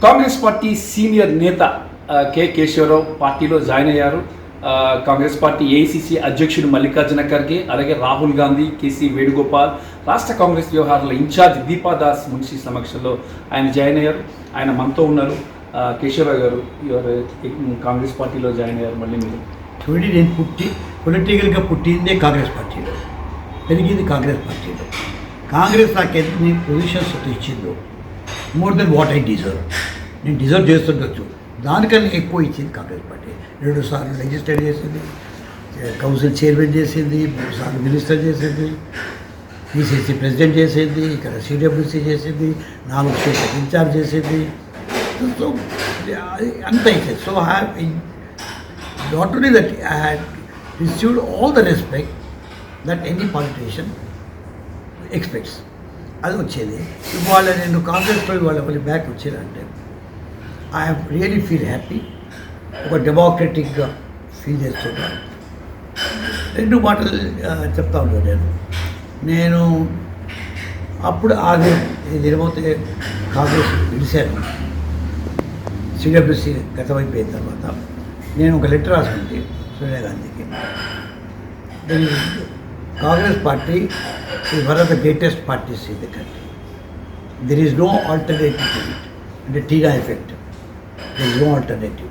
Congress party senior నేత K Keshavarao పార్టీలో join అయ్యారు. కాంగ్రెస్ పార్టీ ఏఐసిసి అధ్యక్షుడు మల్లికార్జున ఖర్గే, అలాగే రాహుల్ గాంధీ, కేసీ వేణుగోపాల్, రాష్ట్ర కాంగ్రెస్ వ్యవహారాల ఇన్ఛార్జ్ దీపాదాస్ మున్షి సమక్షంలో ఆయన జాయిన్ అయ్యారు. ఆయన మనతో ఉన్నారు. కేశవరావు గారు, కాంగ్రెస్ పార్టీలో జాయిన్ అయ్యారు. మళ్ళీ మీరు చూడండి, నేను పొలిటికల్గా పుట్టిందే కాంగ్రెస్ పార్టీలో, పెరిగింది కాంగ్రెస్ పార్టీలో. కాంగ్రెస్ నాకు ఎన్ని పొజిషన్స్ ఇచ్చిందో more than what I deserve. నేను డిజర్వ్ చేస్తుండొచ్చు, దానికన్నా ఎక్కువ ఇచ్చింది కాంగ్రెస్ పార్టీ. 2 సార్లు లెజిస్లేట్ చేసింది, కౌన్సిల్ చైర్మన్ చేసింది, 3 సార్లు మినిస్టర్ చేసింది, పిసిసి ప్రెసిడెంట్ చేసింది, ఇక్కడ సిడబ్ల్యూసీ చేసింది, 4 స్టేట్లకు ఇన్ఛార్జ్ చేసింది. సో అంత ఇచ్చేది. So I have not only that I had received all the respect that any politician expects. అది వచ్చేది. ఇవాళ నేను కాంగ్రెస్లో ఇవాళ మళ్ళీ బ్యాక్ వచ్చానంటే ఐ రియలీ ఫీల్ హ్యాపీ. ఒక డెమోక్రటిక్గా ఫీల్ చేస్తున్నాను. 2 మాటలు చెప్తా ఉన్నాను. నేను అప్పుడు ఏదేమవుతే కాంగ్రెస్ విడిశాను. సిడబ్ల్యూసీ గతమైపోయిన తర్వాత నేను ఒక లెటర్ రాసుకుంటే సోనియా గాంధీకి, Congress party is one of the greatest parties in the country. There is no alternative to it. The Tina effect. There is no alternative.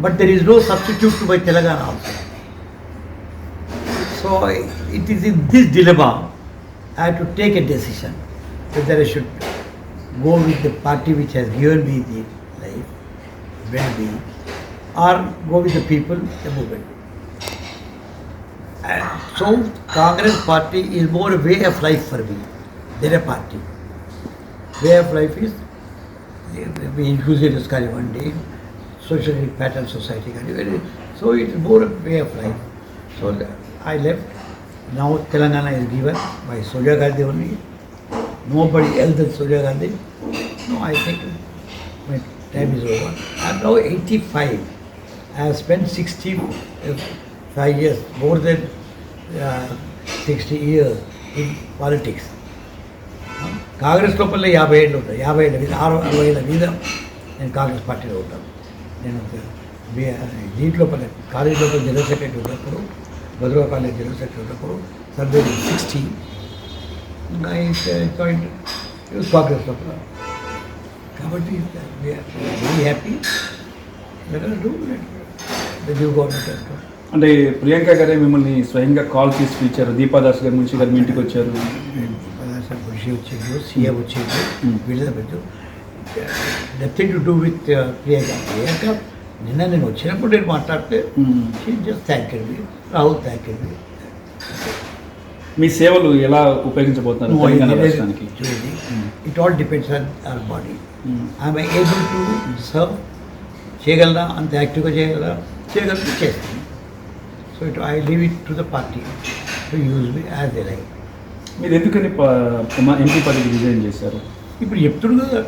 But there is no substitute to my Telangana also. So it is in this dilemma I have to take a decision whether I should go with the party which has given me the life, well-being, or go with the people, the movement. And so Congress party is more a way of life for me than a party. Way of life is inclusiveness కానివ్వండి, social pattern society కానివ్వండి. So it is more a way of life. So I left. Now Telangana is given by Sonia Gandhi only. Nobody else than Sonia Gandhi. No, I think my time is over. I am now 85. I have spent 65 years, more than 60 years in politics. Congress లోపల 50 ఏళ్ళు ఉంటాయి. 50 ఏళ్ళ మీద 60 ఏళ్ళ మీద నేను కాంగ్రెస్ పార్టీలో ఉంటాను. నేను దీంట్ లోపల కాలేజ్ లోపల జనరల్ సెక్రటరీ ఉన్నప్పుడు, భద్రవ కాలేజ్ జనరల్ సెక్రటరీ ఉన్నప్పుడు సర్వే 60 కాంగ్రెస్ లోపల. కాబట్టి very happy. The new government has come. అంటే ప్రియాంక గారే మిమ్మల్ని స్వయంగా కాల్ చేసి పిలిచారు. దీపాదాస్ గారు మున్షి గారు మీ ఇంటికి వచ్చారు. దీపాదాస్ గారు మున్షి వచ్చేది, సీఎం వచ్చేది, వీళ్ళ పెద్ద nothing to do with Priyanka. Priyanka నిన్న నేను వచ్చినప్పుడు నేను మాట్లాడితే just thank you, Rahul thank you. మీ సేవలు ఎలా ఉపయోగించబోతున్నారు తెలంగాణ రాష్ట్రానికి? It all depends on our body. I'm able to serve. చేయగలరా, అంత యాక్టివ్గా చేయగలిగితే చేస్తాను. So I leave it to the party to use మీ యాజ్ దే లైక్. మీరు ఎందుకని ఎంపీ పదవి రిజైన్ చేశారు? ఇప్పుడు చెప్తుడు కదా,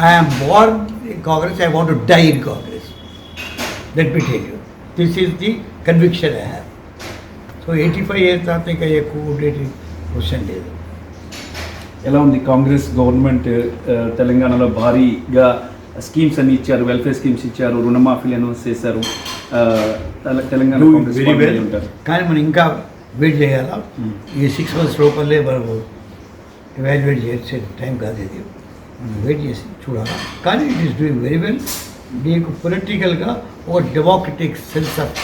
I'm born in Congress, I want to die in Congress. Let me tell you, this is the conviction I have. So 85 years తర్వాత ఇంకా ఎక్కువ ఉండేది క్వశ్చన్ లేదు. ఎలా ఉంది కాంగ్రెస్ గవర్నమెంట్? తెలంగాణలో భారీగా స్కీమ్స్ అన్ని ఇచ్చారు, వెల్ఫేర్ స్కీమ్స్ ఇచ్చారు, రుణమాఫీలు అనౌన్స్ చేశారు. తెలంగాణ ఉంటారు. కానీ మనం ఇంకా వెయిట్ చేయాలా. ఈ 6 months లోపలే మనము ఎవాల్యుయేట్ చేసే టైం కాదు ఇది. మనం వెయిట్ చేసి చూడాలి. కానీ it is doing very well. మీకు పొలిటికల్గా ఒక డెమోక్రటిక్ సెన్స్ ఆఫ్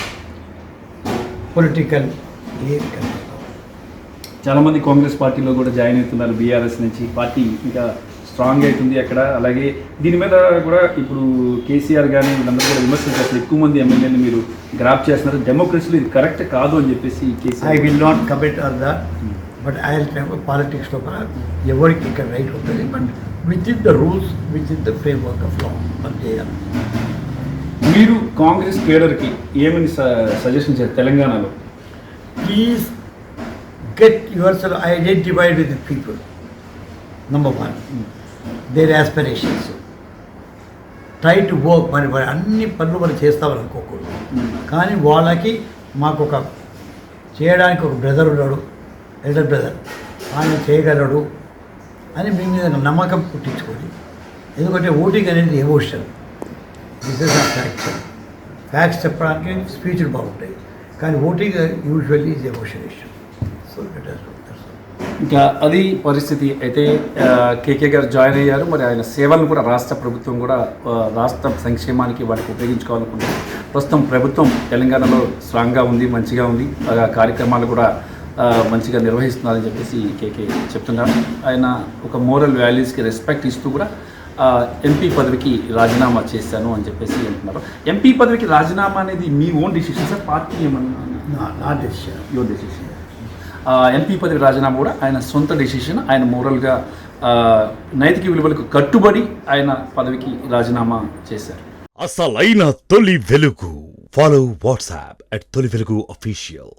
పొలిటికల్ చాలామంది కాంగ్రెస్ పార్టీలో కూడా జాయిన్ అవుతున్నారు. బీఆర్ఎస్ నుంచి పార్టీ ఇంకా స్ట్రాంగ్ అవుతుంది అక్కడ. అలాగే దీని మీద కూడా ఇప్పుడు కేసీఆర్ కానీ వీళ్ళందరూ కూడా విమర్శలు చేస్తారు. ఎక్కువ మంది ఎమ్మెల్యేలు మీరు గ్రాప్ చేస్తున్నారు, డెమోక్రసీలో ఇది కరెక్ట్ కాదు అని చెప్పేసి KCR. I will not comment on that, but I will politics లోపల ఎవరికి ఇక్కడ రైట్ ఉంటుంది, but with in the rules, with in the framework of law మనం చేయాలి. మీరు కాంగ్రెస్ కేడర్కి ఏమని సజెషన్ చేస్తారు తెలంగాణలో? Please get yourself identified with the people. Number 1, their aspirations. Try to work. మరి అన్ని పనులు మనం చేస్తామని అనుకోకూడదు. కానీ వాళ్ళకి మాకు ఒక చేయడానికి ఒక బ్రదర్ ఉన్నాడు, ఎల్డర్ బ్రదర్, ఆయన చేయగలడు అని మీ మీద నమ్మకం పుట్టించుకొని ఎందుకంటే ఓటింగ్ అనేది emotion, this is facts. Facts చెప్పడానికి స్పీచ్లు బాగుంటాయి, కానీ voting usually is emotion issue. So ఇంకా అది పరిస్థితి అయితే కేకే గారు జాయిన్ అయ్యారు. మరి ఆయన సేవలను కూడా రాష్ట్ర ప్రభుత్వం కూడా రాష్ట్ర సంక్షేమానికి వాటికి ఉపయోగించుకోవాలనుకుంటుంది. ప్రస్తుతం ప్రభుత్వం తెలంగాణలో స్ట్రాంగ్గా ఉంది, మంచిగా ఉంది, కార్యక్రమాలు కూడా మంచిగా నిర్వహిస్తున్నారని చెప్పేసి కేకే చెప్తున్నారు. ఆయన ఒక మోరల్ వాల్యూస్కి రెస్పెక్ట్ ఇస్తూ కూడా ఎంపీ పదవికి రాజీనామా చేశాను అని చెప్పేసి అంటున్నారు. ఎంపీ పదవికి రాజీనామా అనేది మీ ఓన్ డిసిషన్ సార్, పార్టీ ఏమన్నా? నా డెసిషన్. Your decision. ఎంపీ పదవి రాజీనామా కూడా ఆయన సొంత డెసిషన్. ఆయన మోరల్గా నైతిక విలువలకు కట్టుబడి ఆయన పదవికి రాజీనామా చేశారు. అసలైన తొలి వెలుగు. ఫాలో వాట్సాప్ @తొలి వెలుగు అఫీషియల్.